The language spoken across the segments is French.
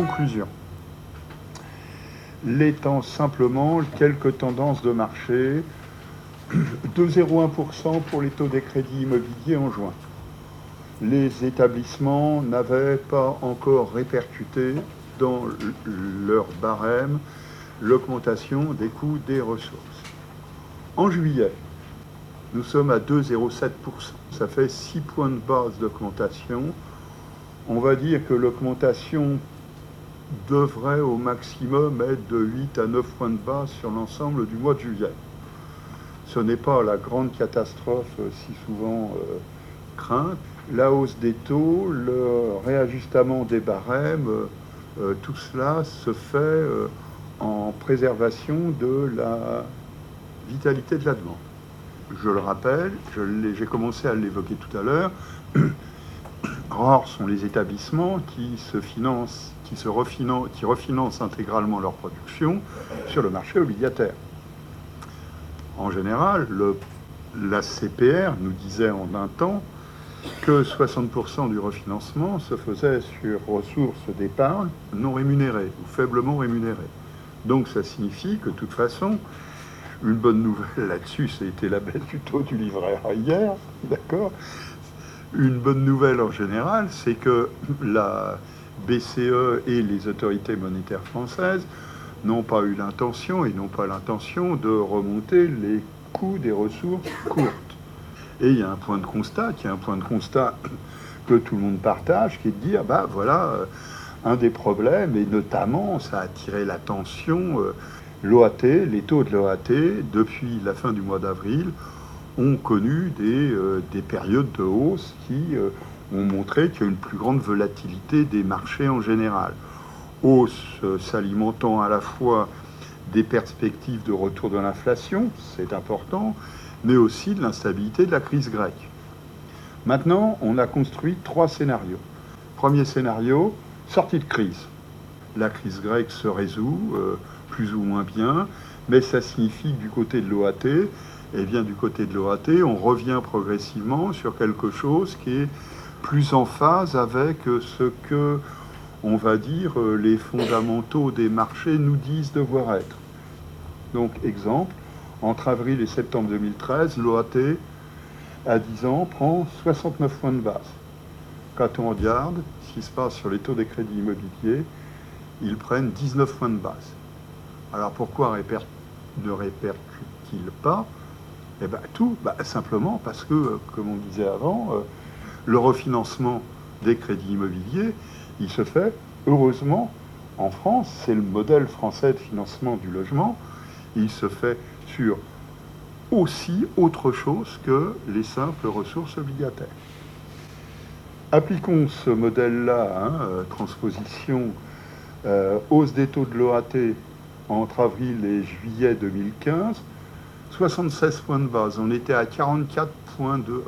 conclusion. L'étant simplement quelques tendances de marché, 2,01% pour les taux des crédits immobiliers en juin. Les établissements n'avaient pas encore répercuté dans leur barème l'augmentation des coûts des ressources. En juillet, nous sommes à 2,07%. Ça fait 6 points de base d'augmentation. On va dire que l'augmentation devrait au maximum être de 8 à 9 points de base sur l'ensemble du mois de juillet. Ce n'est pas la grande catastrophe si souvent crainte. La hausse des taux, le réajustement des barèmes, tout cela se fait en préservation de la vitalité de la demande. Je le rappelle, j'ai commencé à l'évoquer tout à l'heure, rares sont les établissements qui refinancent intégralement leur production sur le marché obligataire. En général, la CPR nous disait en un temps que 60% du refinancement se faisait sur ressources d'épargne non rémunérées ou faiblement rémunérées. Donc ça signifie que de toute façon, une bonne nouvelle là-dessus, ça a été la baisse du taux du livret A hier, d'accord ? Une bonne nouvelle en général, c'est que la BCE et les autorités monétaires françaises n'ont pas eu l'intention et n'ont pas l'intention de remonter les coûts des ressources courtes. Et il y a un point de constat, que tout le monde partage, qui est de dire, voilà, un des problèmes, et notamment, ça a attiré l'attention, l'OAT, les taux de l'OAT, depuis la fin du mois d'avril, ont connu des périodes de hausse qui ont montré qu'il y a une plus grande volatilité des marchés en général. Hausse s'alimentant à la fois des perspectives de retour de l'inflation, c'est important, mais aussi de l'instabilité de la crise grecque. Maintenant, on a construit 3 scénarios. Premier scénario, sortie de crise. La crise grecque se résout plus ou moins bien, mais ça signifie que du côté de l'OAT, du côté de l'OAT, on revient progressivement sur quelque chose qui est plus en phase avec ce que, on va dire, les fondamentaux des marchés nous disent devoir être. Donc, exemple, entre avril et septembre 2013, l'OAT, à 10 ans, prend 69 points de base. Quand on regarde ce qui se passe sur les taux des crédits immobiliers, ils prennent 19 points de base. Alors pourquoi ne répercute-t-il pas ? Simplement parce que, comme on disait avant, le refinancement des crédits immobiliers, il se fait, heureusement, en France, c'est le modèle français de financement du logement, il se fait sur aussi autre chose que les simples ressources obligataires. Appliquons ce modèle-là, transposition, hausse des taux de l'OAT entre avril et juillet 2015, 76 points de base. On était à 44,2,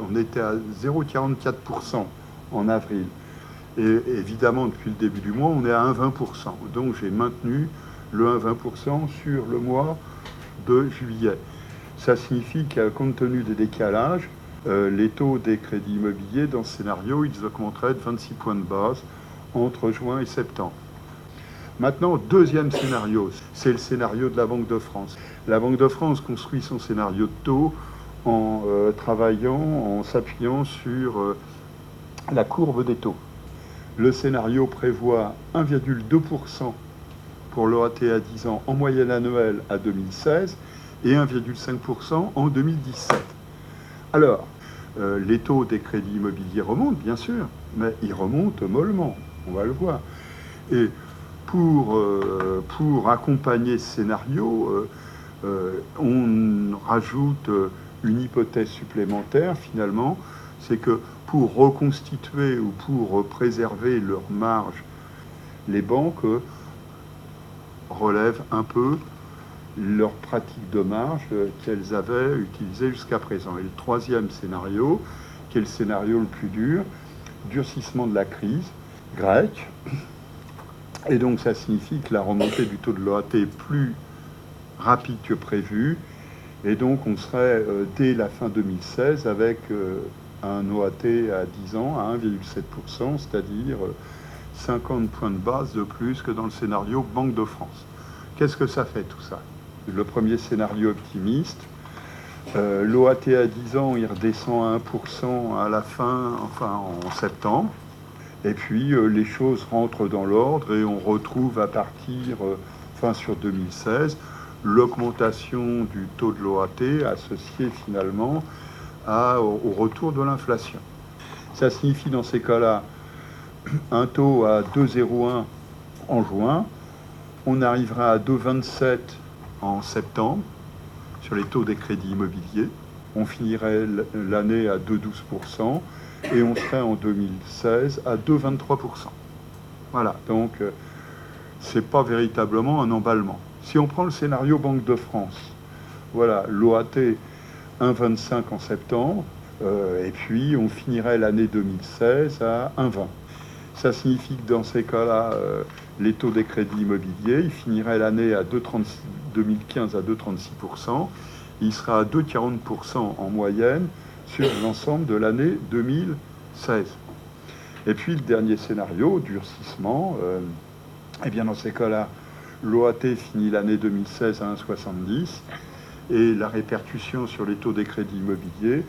on était à 0,44% en avril. Et évidemment, depuis le début du mois, on est à 1,20%. Donc j'ai maintenu le 1,20% sur le mois de juillet. Ça signifie qu'à compte tenu des décalages, les taux des crédits immobiliers dans ce scénario, ils augmenteraient de 26 points de base entre juin et septembre. Maintenant, deuxième scénario, c'est le scénario de la Banque de France. La Banque de France construit son scénario de taux en s'appuyant sur la courbe des taux. Le scénario prévoit 1,2% pour l'OAT à 10 ans en moyenne annuelle à 2016 et 1,5% en 2017. Alors, les taux des crédits immobiliers remontent, bien sûr, mais ils remontent mollement, on va le voir. Et pour accompagner ce scénario, on rajoute une hypothèse supplémentaire, finalement, c'est que pour reconstituer ou pour préserver leur marge, les banques relèvent un peu leur pratique de marge qu'elles avaient utilisée jusqu'à présent. Et le troisième scénario, qui est le scénario le plus dur, durcissement de la crise grecque. Et donc ça signifie que la remontée du taux de l'OAT est plus rapide que prévu. Et donc on serait dès la fin 2016 avec un OAT à 10 ans à 1,7%, c'est-à-dire 50 points de base de plus que dans le scénario Banque de France. Qu'est-ce que ça fait tout ça? Le premier scénario optimiste, l'OAT à 10 ans, il redescend à 1% à la fin, enfin en septembre. Et puis les choses rentrent dans l'ordre et on retrouve à partir, sur 2016, l'augmentation du taux de l'OAT associé finalement au retour de l'inflation. Ça signifie dans ces cas-là un taux à 2,01 en juin, on arrivera à 2,27 en septembre sur les taux des crédits immobiliers, on finirait l'année à 2,12% et on serait en 2016 à 2,23%. Voilà, donc c'est pas véritablement un emballement. Si on prend le scénario Banque de France, voilà, l'OAT 1,25 en septembre, et puis on finirait l'année 2016 à 1,20. Ça signifie que dans ces cas-là, les taux des crédits immobiliers, ils finiraient l'année à 2015 à 2,36%, il sera à 2,40% en moyenne sur l'ensemble de l'année 2016. Et puis le dernier scénario, durcissement, eh bien dans ces cas-là, l'OAT finit l'année 2016 à 1,70 et la répercussion sur les taux des crédits immobiliers,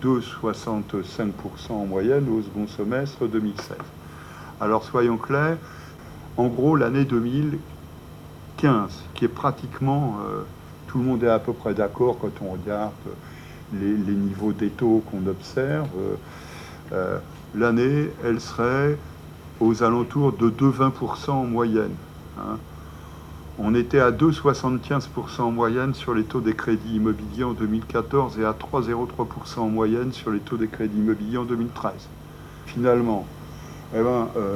2,65% en moyenne au second semestre 2016. Alors soyons clairs, en gros l'année 2015, qui est pratiquement, tout le monde est à peu près d'accord quand on regarde les niveaux des taux qu'on observe, l'année, elle serait aux alentours de 2,20% en moyenne. Hein. On était à 2,75% en moyenne sur les taux des crédits immobiliers en 2014 et à 3,03% en moyenne sur les taux des crédits immobiliers en 2013. Finalement,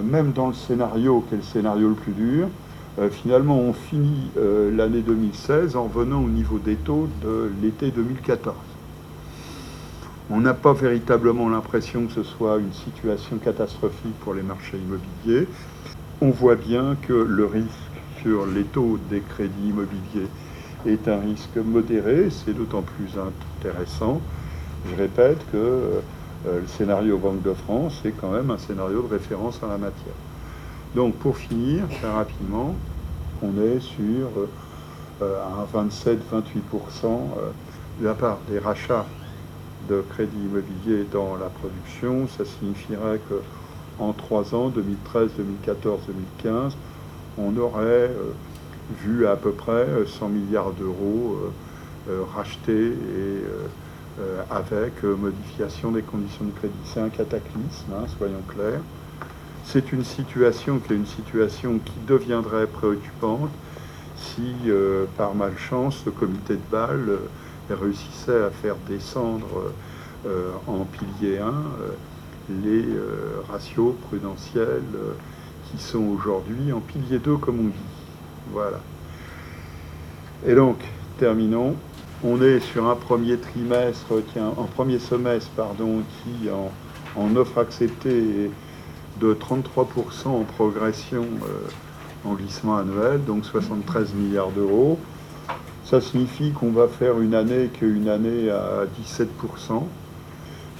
même dans le scénario, qui est le scénario le plus dur, finalement on finit l'année 2016 en revenant au niveau des taux de l'été 2014. On n'a pas véritablement l'impression que ce soit une situation catastrophique pour les marchés immobiliers. On voit bien que le risque sur les taux des crédits immobiliers est un risque modéré, c'est d'autant plus intéressant. Je répète que le scénario Banque de France est quand même un scénario de référence en la matière. Donc pour finir, très rapidement, on est sur un 27-28% de la part des rachats de crédits immobiliers dans la production. Ça signifierait qu'en 3 ans, 2013, 2014, 2015, on aurait vu à peu près 100 milliards d'euros rachetés et avec modification des conditions de crédit. C'est un cataclysme, hein, soyons clairs. C'est une situation qui deviendrait préoccupante si, par malchance, le comité de Bâle réussissait à faire descendre en pilier 1 les ratios prudentiels qui sont aujourd'hui en pilier 2, comme on dit. Voilà. Et donc, terminons. On est sur un premier trimestre, premier semestre, qui en offre acceptée de 33% en progression en glissement annuel, donc 73 milliards d'euros. Ça signifie qu'on va faire une année à 17%.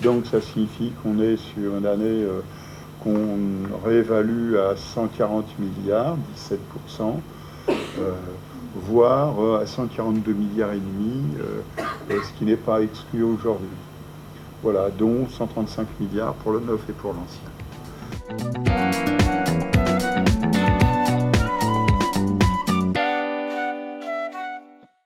Donc ça signifie qu'on est sur une année qu'on réévalue à 140 milliards, 17%, voire à 142 milliards et demi, ce qui n'est pas exclu aujourd'hui. Voilà, dont 135 milliards pour le neuf et pour l'ancien.